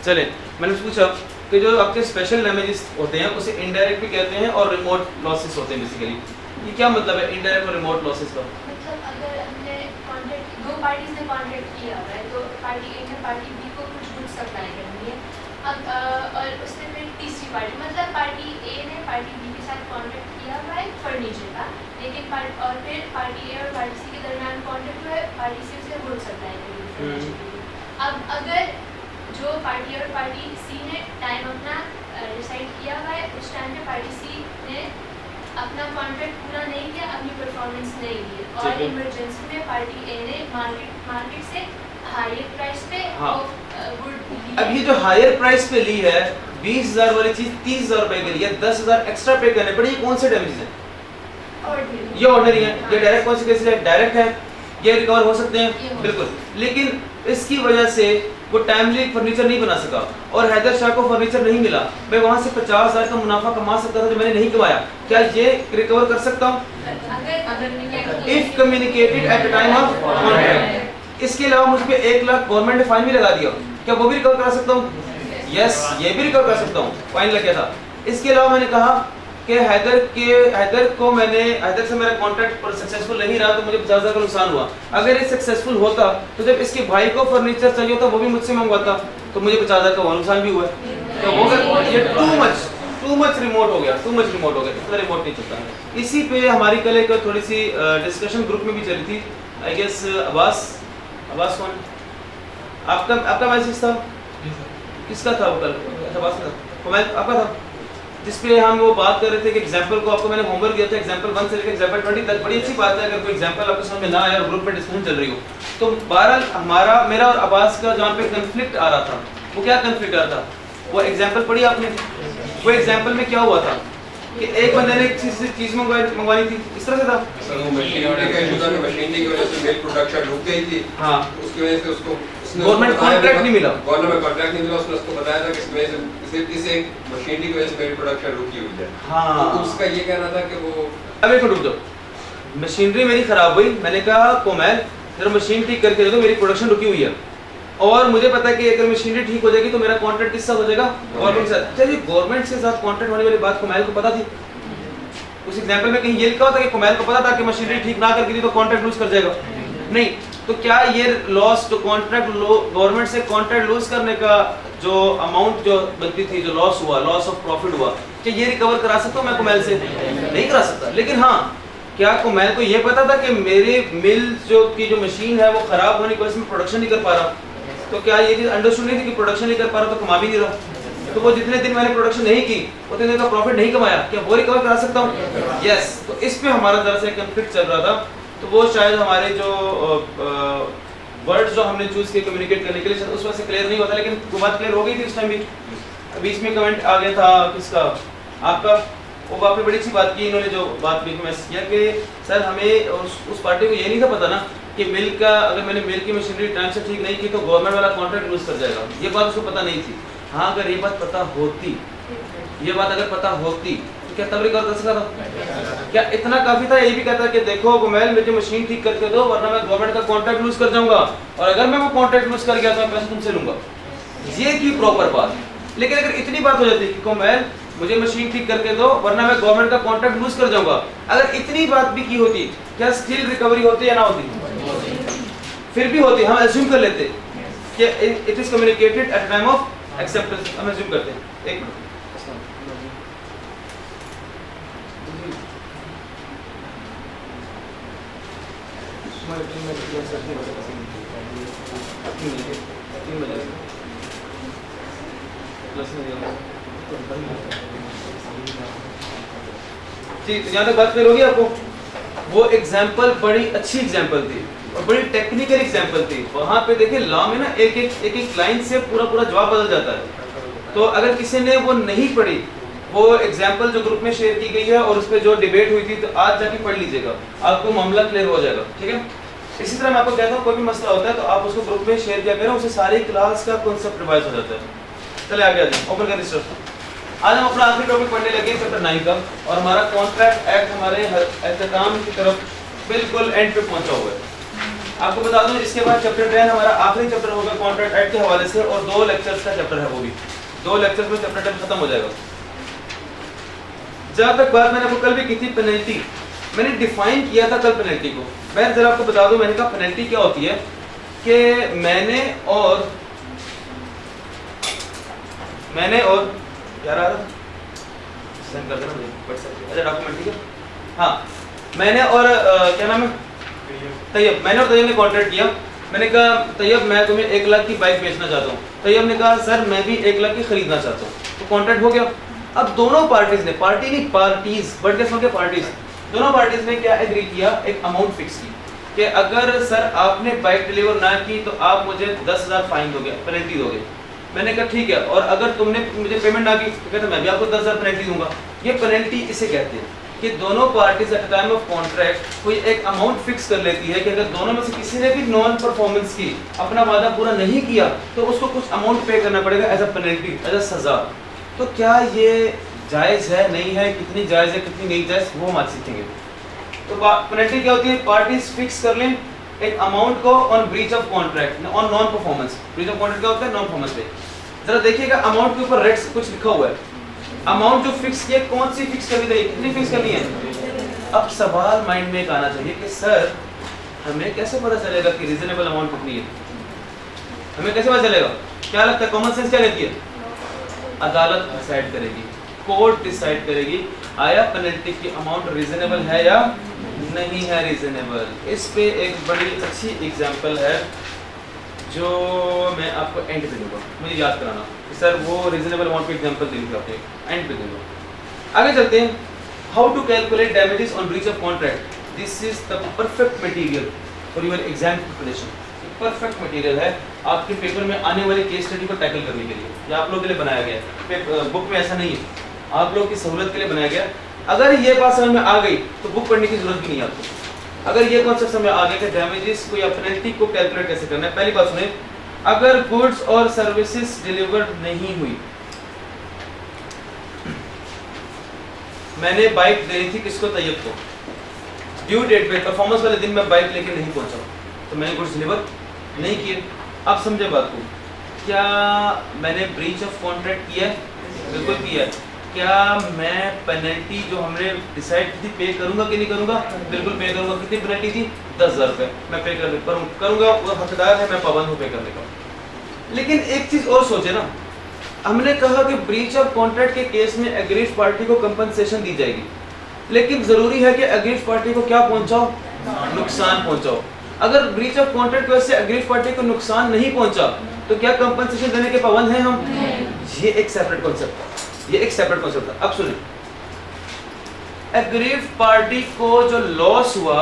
चले, मैंने पूछा कि जो आपके स्पेशल डैमेजेस होते हैं उसे इनडायरेक्ट भी कहते हैं और रिमोट लॉसेस होते हैं बेसिकली। ये क्या मतलब है इनडायरेक्ट और रिमोट लॉसेस का? मतलब अगर हमने कॉन्ट्रैक्ट दो पार्टीज ने कॉन्ट्रैक्ट किया हुआ है तो पार्टी ए ने पार्टी बी को कुछ गुड्स सप्लाई करनी है, अब और उसने फिर तीसरी पार्टी मतलब पार्टी ए ने पार्टी बी के साथ कॉन्ट्रैक्ट किया हुआ है फर्नीचर का, लेकिन और फिर पार्टी ए और पार्टी सी के दरमियान कॉन्ट्रैक्ट हुआ है पार्टी सी उसे गुड्स सप्लाई करेगी फर्नीचर के लिए। अब अगर जो पार्टी और पार्टी सी ने टाइम अपना डिसाइड किया हुआ है उस टाइम पे पार्टी सी ने अपना कॉन्ट्रैक्ट पूरा नहीं किया, अपनी परफॉर्मेंस नहीं दी और इमरजेंसी में पार्टी ए ने मार्केट से हायर प्राइस पे गुड। अब ये जो हायर प्राइस पे ली है 20,000 वाली चीज 30,000 रुपए के लिए 10,000 एक्स्ट्रा पे करने पड़े, ये कौन से डैमेज है? ये ऑर्डिनरी है, ये डायरेक्ट कॉन्सिक्वेंस है, डायरेक्ट है, ये रिकवर हो सकते हैं बिल्कुल, लेकिन इसकी वजह से वो टाइमली फर्नीचर नहीं बना सका और हैदर शाह को फर्नीचर नहीं मिला, मैं वहां से 50,000 का मुनाफा कमा सकता था जो मैंने नहीं कमाया, क्या ये रिकवर कर सकता हूँ? If communicated at the time of contract. इसके अलावा मुझ पे 1 लाख गवर्नमेंट ने फाइन भी लगा दिया, क्या वो भी रिकवर करा सकता हूँ? यस, ये भी रिकवर कर सकता हूँ, फाइन लग गया था। इसके अलावा मैंने कहा कि हैदर से मेरा कॉन्ट्रैक्ट पर सक्सेसफुल नहीं रहा तो मुझे 50,000 का नुकसान हुआ। अगर ये सक्सेसफुल होता तो जब इसके भाई को फर्नीचर चाहिए होता वो भी मुझसे मंगवाता तो मुझे 50,000 का नुकसान भी हुआ। तो वो ये टू मच रिमोट हो गया, इतना रिमोट नहीं चलता। इसी पे हमारी कल एक थोड़ी सी डिस्कशन ग्रुप में भी चली थी, आई गेस अब्बास कौन आपका मैसेज था, किसका था वो कल? अब्बास का था, आपका था, जिसपे हम वो बात कर रहे थे कि एग्जांपल को आपको मैंने होमवर्क दिया था एग्जांपल 1 से लेकर एग्जांपल 20 तक। बड़ी अच्छी बात है अगर कोई एग्जांपल आपको समझ में ना आए और ग्रुप में डिस्कशन चल रही हो तो बहरहाल मेरा और अब्बास का जहाँ पे कंफ्लिक्ट आ रहा था वो क्या कंफ्लिक्ट आ रहा था, वो एग्जांपल पढ़ी आपने? वो एग्जांपल में क्या हुआ था कि एक बंदे ने चीज मंगवानी थी, इस तरह से था मशीनरी की वजह से मिल्क प्रोडक्शन रुक गई थी। हाँ, उसकी वजह से उसको गवर्नमेंट कॉन्ट्रैक्ट नहीं मिला, उसने उसको बताया था कि इसमें इस एक मशीनरी की वजह से मेरी प्रोडक्शन रुकी हुई है। हाँ, तो उसका ये कहना था कि वो अब एक मिनट रुक जाओ, मशीनरी मेरी खराब हुई, मैंने कहा कोमैल जरा मशीन ठीक करके दे दो, मेरी प्रोडक्शन रुकी हुई है और मुझे पता है कि अगर मशीनरी ठीक हो जाएगी तो मेरा कॉन्ट्रैक्ट किससे हो जाएगा? गवर्नमेंट के साथ। चलिए गवर्नमेंट के साथ कॉन्ट्रैक्ट होने वाली बात कोमैल को पता थी? उस एग्जांपल में कहीं ये लिखा होता कि कोमैल को पता था कि मशीनरी ठीक ना करके दी तो कॉन्ट्रैक्ट लूज कर जाएगा? नहीं। तो क्या ये लॉस जो कॉन्ट्रैक्ट गवर्नमेंट से कॉन्ट्रैक्ट लूज करने का जो अमाउंट जो बनती थी, जो लॉस हुआ, लॉस ऑफ प्रॉफिट हुआ, क्या ये रिकवर करा सकता हूँ मैं कोमैल से? नहीं करा सकता। लेकिन हाँ, क्या कोमैल को ये पता था कि मेरी मिल जो मशीन है वो खराब होने की वजह से मैं प्रोडक्शन नहीं कर पा रहा, तो क्या ये चीज अंडरस्टूड नहीं थी कि प्रोडक्शन नहीं कर पा रहा तो कमा भी नहीं रहा, तो वो जितने दिन मैंने प्रोडक्शन नहीं की उतने दिन का प्रॉफिट नहीं कमाया, क्या वो रिकवर करा सकता हूँ? यस। तो इस पे हमारा जरा सा कंफ्लिक्ट चल रहा था, तो वो शायद हमारे जो वर्ड्स जो हमने चूज किए कम्युनिकेट करने के लिए उस वजह से क्लियर नहीं होता, लेकिन वो बात क्लियर हो गई थी उस टाइम भी। बीच में कमेंट आ गया था किसका, आपका, वो आपने बड़ी अच्छी बात की, इन्होंने जो बात बीच में मैसेज किया कि सर हमें उस पार्टी को ये नहीं था पता ना कि मिल का अगर मैंने मिल की मशीनरी टाइम से ठीक नहीं की तो गवर्नमेंट वाला कॉन्ट्रैक्ट लूज कर जाएगा, ये बात उसको पता नहीं थी। हाँ, अगर ये बात पता होती तो क्या तब रिकवर कर सकता था? क्या इतना काफी था यही भी कहता कि देखो कोमैल मुझे मशीन ठीक करके दो वरना मैं गवर्नमेंट का कॉन्ट्रैक्ट लूज कर जाऊंगा, और अगर मैं वो कॉन्ट्रैक्ट लूज कर गया तो मैं पैसे तुमसे लूंगा, ये की प्रॉपर बात। लेकिन अगर इतनी बात हो जाती कि कोमैल मुझे मशीन ठीक करके दो वरना मैं गवर्नमेंट का कॉन्ट्रैक्ट लूज कर जाऊंगा, अगर इतनी बात भी की होती क्या स्टिल रिकवरी होती या ना होती? फिर भी होती। हम अज्यूम कर लेते कि it is communicated at time of acceptance, हम अज्यूम करते हैं। एक मिनट, यहाँ तक बात क्लियर होगी आपको? वो एग्जाम्पल बड़ी अच्छी एग्जाम्पल थी और बड़ी टेक्निकल एग्जाम्पल थी। वहां पे देखिए लॉ में ना एक लाइन से पूरा जवाब बदल जाता है। तो अगर किसी ने वो नहीं पढ़ी, वो एग्जाम्पल जो ग्रुप में शेयर की गई है और उस पर जो डिबेट हुई थी, तो आज जाके पढ़ लीजिएगा, आपको मामला क्लियर हो जाएगा। ठीक है, इसी तरह मैं आपको कहता हूँ कोई भी मसला होता है तो आप उसको ग्रुप में शेयर किया करें, उसे सारी क्लास का कॉन्सेप्ट रिवाइज हो जाता है। चले आगे आ जाए, ओपन कर रजिस्टर। आज हम अपना आखिरी टॉपिक पढ़ने लगे चैप्टर 9 का, और हमारा कॉन्ट्रैक्ट एक्ट हमारे एहतमाम की तरफ बिल्कुल एंड पे पहुंचा हुआ है। आपको बता दूं इसके बाद चैप्टर 10 हमारा आखिरी चैप्टर होगा कॉन्ट्रैक्ट एक्ट के हवाले से, और 2 लेक्चर्स का चैप्टर है, वो भी 2 लेक्चर्स में चैप्टर 10 खत्म हो जाएगा। जहां तक बात मैंने आपको कल भी की थी पेनल्टी, मैंने डिफाइन किया था कल पेनल्टी को। मैं जरा आपको बता दूं, मैंने कहा पेनल्टी क्या होती है कि मैंने और यार आ रहा सेंड कर देना मुझे व्हाट्सएप। अच्छा डॉक्यूमेंट ठीक है। हाँ, मैंने और क्या नाम है, तैयब, मैंने और तैयब ने कॉन्ट्रैक्ट किया। मैंने कहा तैयब मैं तुम्हें 1 लाख की बाइक बेचना चाहता हूँ। तैयब ने कहा सर मैं भी 1 लाख की खरीदना चाहता हूँ। तो कॉन्ट्रैक्ट हो गया। अब दोनों पार्टीज ने, पार्टी नहीं पार्टीज, बट क्या समझ गए पार्टीज, दोनों पार्टीज ने क्या एग्री किया, एक अमाउंट फिक्स की कि अगर सर आपने बाइक डिलीवर ना की तो आप मुझे 10,000 फाइन दोगे, पेनल्टी दोगे। मैंने कहा ठीक है, और अगर तुमने मुझे पेमेंट ना की तो कहते मैं भी आपको 10,000 पेनल्टी दूंगा। ये पेनल्टी इसे कहते हैं कि दोनों parties at time of contract कोई एक अमाउंट फिक्स कर लेती है कि अगर दोनों में से किसी ने भी नॉन परफॉर्मेंस की, अपना वादा पूरा नहीं किया, तो उसको कुछ अमाउंट पे करना पड़ेगा as a penalty, as a सजा। तो क्या ये जायज़ है, नहीं है, कितनी जायज़ है कितनी नहीं जायज़, वो हम आज सीखेंगे। तो पेनल्टी क्या होती है, पार्टीज फिक्स कर लें एक अमाउंट को on breach of contract, on non performance. Breach of contract क्या होता है, नॉन परफॉर्मेंस पे। जरा देखिएगा अमाउंट के ऊपर रेट्स कुछ लिखा हुआ है, अमाउंट जो फिक्स किया कौन सी फिक्स करनी चाहिए, कितनी फिक्स करनी है। अब सवाल माइंड में एक आना चाहिए कि सर हमें कैसे पता चलेगा कि रीजनेबल अमाउंट कितनी है, हमें कैसे पता चलेगा, क्या लगता है कॉमन सेंस क्या कहती है, अदालत डिसाइड करेगी, कोर्ट डिसाइड करेगी आया पेनल्टी की अमाउंट रीजनेबल है या नहीं है रीजनेबल। इस पे एक बड़ी अच्छी एग्जांपल है जो मैं आपको एंड पे दूंगा, मुझे याद कराना कि सर वो रीजनेबल अमाउंट पे एग्जांपल देंगे आपको एंड पे दूंगा। आगे चलते हैं, how to calculate damages on breach of contract. This is the perfect material for your exam preparation. Perfect material है आपके पेपर में आने वाले केस स्टडी को टैकल करने के लिए, ये आप लोगों के लिए बनाया गया है, बुक में ऐसा नहीं है, आप लोगों की सहूलत के लिए बनाया गया। अगर ये बात समझ में आ गई तो बुक पढ़ने की जरूरत भी नहीं आपको। अगर ये कॉन्सेप्ट समझ में आ गया कि डैमेजेस को या पेनल्टी को कैलकुलेट कैसे करना है, पहली बात सुने, अगर गुड्स और सर्विसेज डिलीवर्ड नहीं हुई, मैंने बाइक दी थी किसको, तैयब को, ड्यू डेट पे परफॉर्मेंस वाले दिन मैं बाइक लेके नहीं पहुंचा तो मैंने गुड्स डिलीवर नहीं किए। अब समझे बात को, क्या मैंने ब्रीच ऑफ कॉन्ट्रैक्ट किया है, बिल्कुल किया है। क्या मैं पेनल्टी जो हमने डिसाइड की थी पे करूंगा कि नहीं करूंगा, बिल्कुल पे करूंगा। कितनी पेनल्टी थी, 10,000 रुपये, मैं पे करूंगा, वो हकदार है, मैं पाबंद हूँ पे करने का। लेकिन एक चीज और सोचे ना, हमने कहा कि ब्रीच ऑफ कॉन्ट्रैक्ट के केस में एग्रीड पार्टी को कंपनसेशन दी जाएगी, लेकिन जरूरी है कि एग्रीड पार्टी को क्या पहुंचाओ, नुकसान पहुंचाओ। अगर ब्रीच ऑफ कॉन्ट्रैक्ट की वजह से एग्रीड पार्टी को नुकसान नहीं पहुंचा तो क्या कंपनसेशन देने के पाबंद हैं हम? ये एक सेपरेट कॉन्सेप्ट है, ये एक सेपरेट कॉन्सेप्ट है। अब सुनिए, एग्रीड पार्टी को जो लॉस हुआ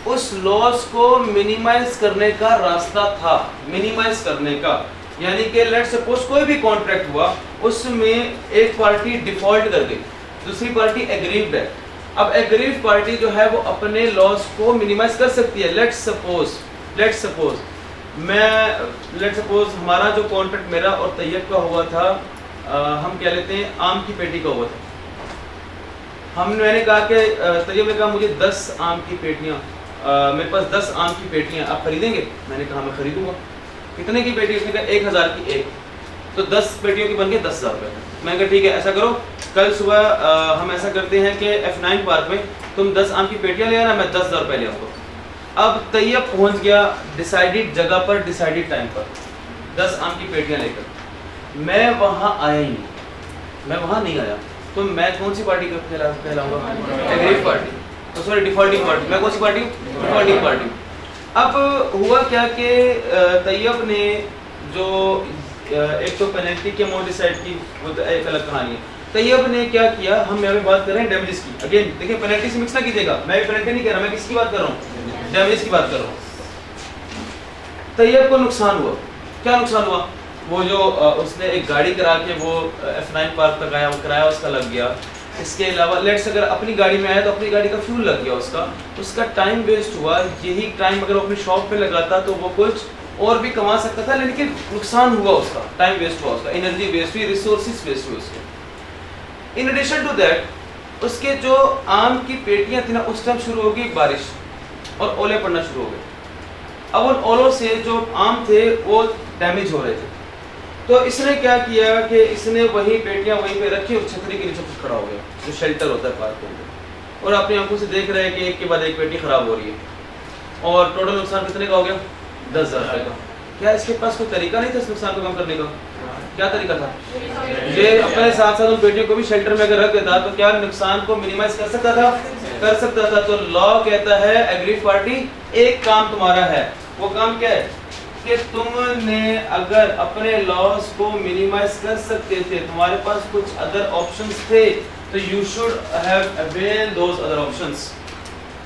उस लॉस को मिनिमाइज करने का रास्ता था, मिनिमाइज करने का, यानी कि लेट्स सपोज कोई भी कॉन्ट्रैक्ट हुआ उसमें एक पार्टी डिफॉल्ट कर गई, दूसरी पार्टी एग्रीव्ड है। अब एग्रीव्ड पार्टी जो है वो अपने लॉस को मिनिमाइज कर सकती है। लेट्स सपोज हमारा जो कॉन्ट्रैक्ट मेरा और तैयब का हुआ था, हम क्या लेते हैं, आम की पेटी का हुआ था। मैंने कहा कि तैयब ने कहा मुझे 10 आम की पेटियाँ, मेरे पास 10 आम की पेटियाँ, आप खरीदेंगे? मैंने कहा मैं खरीदूंगा। कितने की पेटी? उसने कहा 1,000 की एक, तो 10 पेटियों की बन गई 10,000 रुपये। मैंने कहा ठीक है, ऐसा करो, कल सुबह हम ऐसा करते हैं कि F9 पार्क में तुम 10 आम की पेटियाँ ले आना, मैं 10,000 रुपये ले आऊँगा। अब तैयब पहुँच गया डिसाइडेड जगह पर, डिसाइडेड टाइम पर, 10 आम की पेटियाँ लेकर। मैं वहाँ आया ही नहीं, मैं वहाँ नहीं आया, तो मैं कौन सी पार्टी का कहलाऊँगा? एग्रीड पार्टी, तो सॉरी डिफॉल्टिंग पार्टी। मैं कौन सी पार्टी हूँ? Defaulting party. अब हुआ क्या कि तैयब ने जो एक तो पेनल्टी की अमाउंट डिसाइड की, वो तो एक अलग कहानी है। तैयब ने क्या किया, हम यहाँ पे बात कर रहे हैं डैमेजेस की। अगेन देखिए, पेनल्टी से मिक्स ना कीजिएगा, मैं भी पेनल्टी नहीं कह रहा, मैं किसकी बात कर रहा हूँ? डैमेज की बात कर रहा हूँ। तैयब को नुकसान हुआ, क्या नुकसान हुआ? वो जो उसने एक गाड़ी करा के वो F9 पार्क तक आया, वो किराया उसका लग गया। इसके अलावा लेट्स अगर अपनी गाड़ी में आया तो अपनी गाड़ी का फ्यूल लग गया, उसका टाइम वेस्ट हुआ। यही टाइम अगर वो अपनी शॉप पे लगाता तो वो कुछ और भी कमा सकता था, लेकिन नुकसान हुआ, उसका टाइम वेस्ट हुआ, उसका एनर्जी वेस्ट हुई, रिसोर्सेज वेस्ट हुए उसके। इन एडिशन टू दैट उसके जो आम की पेटियां थी ना, उस टाइम शुरू हो गई बारिश और ओले पड़ना शुरू हो गए। अब उन ओलों से जो आम थे वो डैमेज हो रहे थे, तो इसने क्या किया कि इसने वही पेटियां वहीं पे रखी और छतरी के नीचे खड़ा हो गया, जो शेल्टर होता है पार्क के अंदर, और अपनी आंखों से देख रहा है कि एक के बाद एक पेटी खराब हो रही है, और टोटल नुकसान कितने का हो गया? 10,000 रुपये का। क्या इसके पास कोई तरीका नहीं था इस नुकसान को कम करने का? क्या तरीका था? ये अपने साथ साथ उन पेटियों को भी शेल्टर में अगर रख देता तो क्या नुकसान को मिनिमाइज कर सकता था? कर सकता था। तो लॉ कहता है एग्रीड पार्टी एक काम तुम्हारा है, वो काम क्या है कि तुमने अगर अपने लॉस को मिनिमाइज कर सकते थे, तुम्हारे पास कुछ अदर ऑप्शंस थे, तो you should have avail those other options.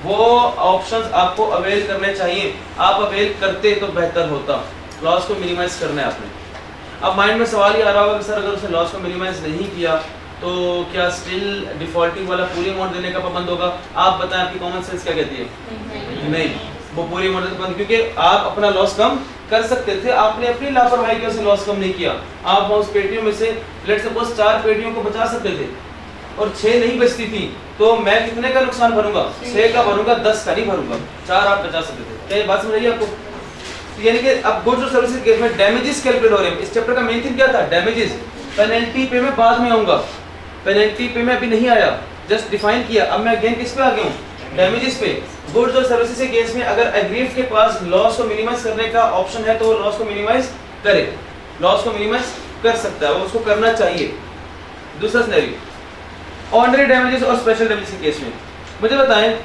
वो ऑप्शंस आपको अवेल करने चाहिए, आप अवेल करते तो बेहतर होता। लॉस को मिनिमाइज करना है आपने। अब माइंड में सवाल ही आ रहा होगा कि सर अगर उसने लॉस को मिनिमाइज नहीं किया तो क्या स्टिल डिफॉल्टिंग वाला पूरी अमाउंट देने का पाबंद होगा? आप बताएं, आपकी कॉमन सेंस क्या कहती है? नहीं, वो पूरी अमाउंट पाबंद, क्योंकि आप अपना लॉस कम कर सकते थे, आपने अपनी लापरवाही की वजह से लॉस कम नहीं किया। आप उस पेटियों में से लेट्स सपोज 4 पेटियों को बचा सकते थे और 6 नहीं बचती थी, तो मैं कितने का नुकसान भरूंगा? 6 का भरूंगा, 10 का नहीं भरूंगा। 4 आप बचा सकते थे। क्या ये बात समझ रही है आपको? यानी कि अब गुड्स और सर्विसेज केस में डैमेजेस कैलकुलेट हो रहे हैं। इस चैप्टर का मेन थिंग क्या था? डैमेजेस। पेनल्टी पे मैं बाद में आऊंगा, पेनल्टी पे मैं अभी नहीं आया, जस्ट डिफाइन किया। अब मैं अगेन किस पे आ गया हूं? डैमेजेस पे। गुड्स और सर्विसेज के केस में अगर एग्रीव के पास लॉस को मिनिमाइज करने का ऑप्शन है तो वो लॉस को मिनिमाइज करे, लॉस को मिनिमाइज कर सकता है, वो उसको करना चाहिए। दूसरा सिनेरियो ऑर्डिनरी डैमेजेस और स्पेशल डैमेजेस के केस में मुझे बताएं,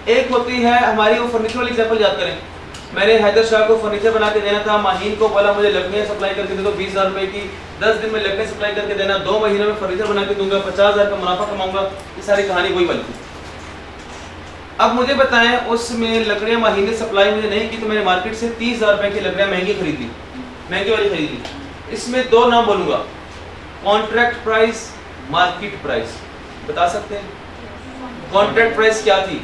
एक होती है हमारी वो फर्नीचर वाली एग्जांपल याद करें। मैंने हैदर शाह को फर्नीचर बना के देना था, माहीन को बोला मुझे लकड़ियाँ सप्लाई करके दे दो 20,000 रुपए की, 10 दिन में लकड़ियाँ सप्लाई करके देना, 2 महीने में फर्नीचर बना के दूंगा, 50,000 का मुनाफा कमाऊंगा। ये सारी कहानी वही बनी। अब मुझे बताएं, उसमें लकड़ियाँ माहीन ने सप्लाई मुझे नहीं की, तो मैंने मार्केट से 30,000 रुपए की लकड़ियाँ महंगी खरीदी, महंगी वाली खरीदी। इसमें 2 नाम बोलूंगा, कॉन्ट्रैक्ट प्राइस, मार्केट प्राइस। बता सकते हैं कॉन्ट्रैक्ट प्राइस क्या थी?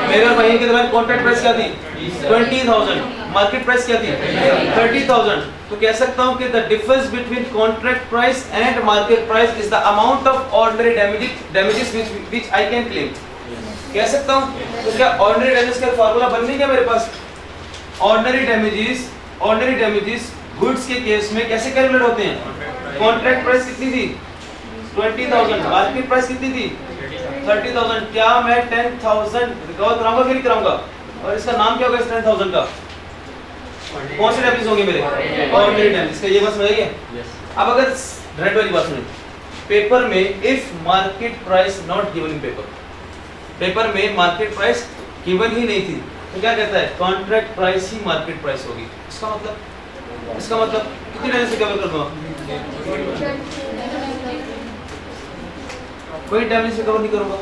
मेरे और महीन के दरमियान कॉन्ट्रैक्ट प्राइस क्या थी? 20,000। मार्केट प्राइस क्या थी? 30,000। तो कह सकता हूं कि the difference between contract price and market price is the amount of ordinary damages which I can claim. कह सकता हूं। तो क्या ऑर्डिनरी डैमेज का फार्मूला बन नहीं गया मेरे पास? ऑर्डिनरी डैमेजेस गुड्स के केस में कैसे कैलकुलेट होते हैं? कॉन्ट्रैक्ट प्राइस कितनी थी? 20,000। मार्केट प्राइस कितनी थी? 30,000। क्या मैं 10,000 रिकवर कराऊंगा कि नहीं कराऊंगा? और इसका नाम क्या होगा इस 10,000 का? कौन से डैमेज होंगे मेरे? Ordinary damage. का ये बात समझ आइए। अब अगर रेड वाली बात सुनिए, पेपर में if market price not given in paper, paper में मार्केट प्राइस गिवन ही नहीं थी, तो क्या कहता है? कॉन्ट्रैक्ट प्राइस ही मार्केट प्राइस होगी। इसका मतलब कितनी डैमेज से कवर कर दूंगा? कोई डैमेज रिकवर नहीं करूंगा।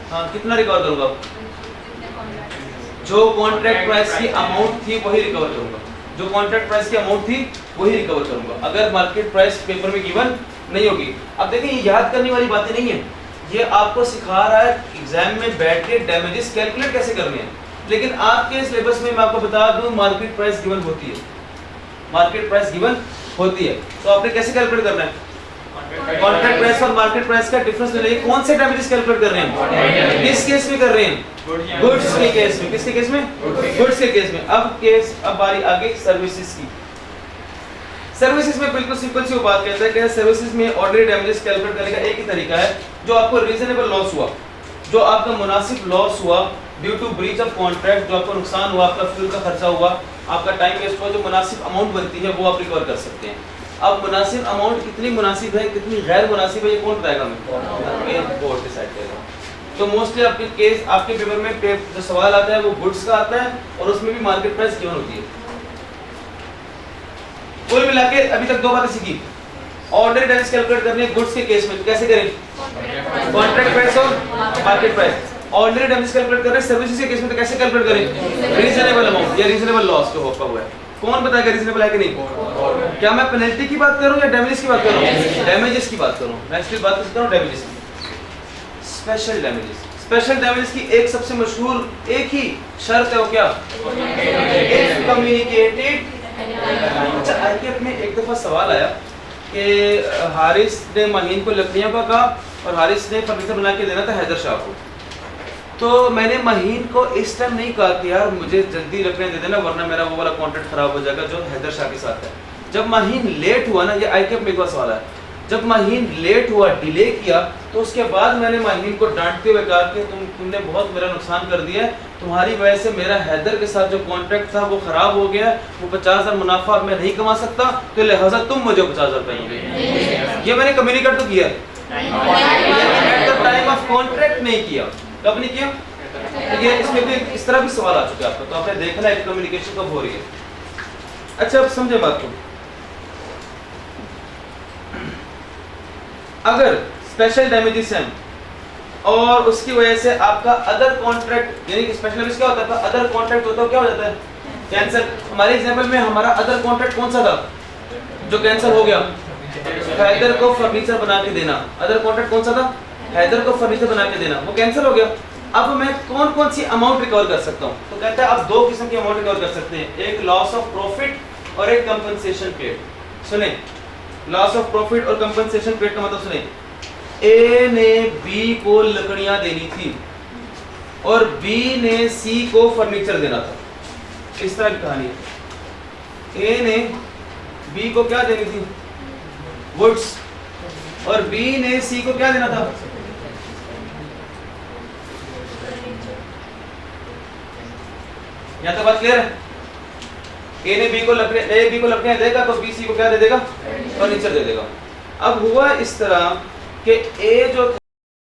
हाँ, कितना रिकवर करूंगा? जो कॉन्ट्रैक्ट प्राइस की अमाउंट थी वही रिकवर करूंगा, जो कॉन्ट्रैक्ट प्राइस की अमाउंट थी वही रिकवर करूंगा, अगर मार्केट प्राइस पेपर में गिवन नहीं होगी। अब देखिए, ये याद करने वाली बातें नहीं है, ये आपको सिखा रहा है एग्जाम में बैठ के डैमेजेस कैलकुलेट कैसे करने हैं। लेकिन आपके सिलेबस में मैं आपको बता दूं, मार्केट प्राइस गिवन होती है, मार्केट प्राइस गिवन होती है। तो आपने कैसे कैलकुलेट करना है? कॉन्ट्रैक्ट प्राइस और मार्केट प्राइस का डिफरेंस ले लेंगे। कौन से डैमेजेस कैलकुलेट कर रहे हैं? किस केस में कर रहे हैं? गुड्स के केस में। किसके केस में? गुड्स के केस में। अब बारी आगे सर्विसेज की। सर्विसेज में बिल्कुल सिंपल सी बात कहता है कि सर्विसेज में ऑर्डिनरी डैमेजेस कैलकुलेट करने का एक ही तरीका है, जो आपको रीजनेबल लॉस हुआ, जो आपका मुनासिब लॉस हुआ due to breach of contract, जो आपको नुकसान हुआ, आपका फ्यूल का खर्चा हुआ, आपका टाइम वेस्ट हुआ, जो मुनासिब अमाउंट बनती है वो आप रिकवर कर सकते हैं। अब मुनासिब अमाउंट कितनी मुनासिब है, कितनी गैर मुनासिब है, ये कौन बताएगा? हमें बोर्ड डिसाइड करेगा। तो मोस्टली आपके केस, आपके पेपर में जो सवाल आता है वो गुड्स का आता है, और उसमें भी मार्केट प्राइस गिवन होती है। कुल मिला के अभी तक 2 बातें सीखी। ऑर्डिनरी डैमेज कैलकुलेट करने गुड्स के केस में तो कैसे करें? कॉन्ट्रैक्ट प्राइस और market price. Ordinary damage calculate कर रहे हैं सर्विसेज के केस में तो कैसे कैलकुलेट करें? रीजनेबल अमाउंट या रीजनेबल लॉस जो होता हुआ है। कौन बताएगा रीजनेबल है कि नहीं? क्या मैं पेनल्टी की बात करूं या डैमेजेस की बात करूं? डैमेजेस की बात करूं। मैं इसकी बात कर रहा हूं डैमेजेस की। Special damages. स्पेशल डैमेजेस की एक सबसे मशहूर एक ही शर्त है, वो क्या? If communicated. अच्छा, आईकेएफ में एक दफा सवाल आया कि हारिस ने माहीन को लकड़ियों का कहा और हारिस ने फर्नीचर बना के देना था हैदर शाह को। तो मैंने महीन को इस टाइम नहीं कहा कि यार मुझे जल्दी लकड़ियाँ दे देना वरना मेरा वो वाला कॉन्ट्रैक्ट खराब हो जाएगा जो हैदर शाह के साथ है। जब महीन लेट हुआ ना, ये आईकेप में एक बार सवाल है, जब महीन लेट हुआ, डिले किया, तो उसके बाद मैंने महीन को डांटते हुए कहा कि तुमने बहुत मेरा नुकसान कर दिया है, तुम्हारी वजह से मेरा हैदर के साथ जो कॉन्ट्रैक्ट था वो खराब हो गया, वो 50,000 मुनाफा मैं नहीं कमा सकता, तो लिहाजा तुम मुझे 50,000 रुपये। ये मैंने कम्युनिकेट तो किया, at the time of contract नहीं किया। कब नहीं किया? ये इसमें भी इस तरह भी सवाल आ चुका है आपका, तो आपने देखना है कम्युनिकेशन कब हो रही है। अच्छा, अब समझे बात को। अगर स्पेशल डैमेजेस हैं और उसकी वजह से आपका अदर कॉन्ट्रैक्ट, यानी कि स्पेशल डैमेज क्या होता था, अदर कॉन्ट्रैक्ट होता है, क्या हो जाता है? कैंसिल। हमारे एग्जांपल में हमारा अदर कॉन्ट्रैक्ट कौन सा था जो कैंसिल हो गया? हैदर को फर्नीचर बना के देना। अदर कॉन्ट्रैक्ट कौन सा था? हैदर को फर्नीचर बना के देना, वो कैंसिल हो गया। अब मैं कौन कौन सी अमाउंट रिकवर कर सकता हूँ? तो कहता है आप दो किस्म की अमाउंट रिकवर कर सकते हैं, एक लॉस ऑफ प्रॉफिट और एक कंपनसेशन पेड। सुने, लॉस ऑफ प्रॉफिट और कंपनसेशन पेड का मतलब सुने, ए ने बी को लकड़ियां देनी थी और बी ने सी को फर्नीचर देना था। इस तरह की कहानी है। ए ने बी को क्या देनी थी? वुड्स। और बी ने सी को क्या देना था? यहाँ तक बात क्लियर है? ए ने बी को लकड़ियां देगा तो बी सी को क्या दे देगा? फर्नीचर दे देगा। अब हुआ इस तरह कि ए जो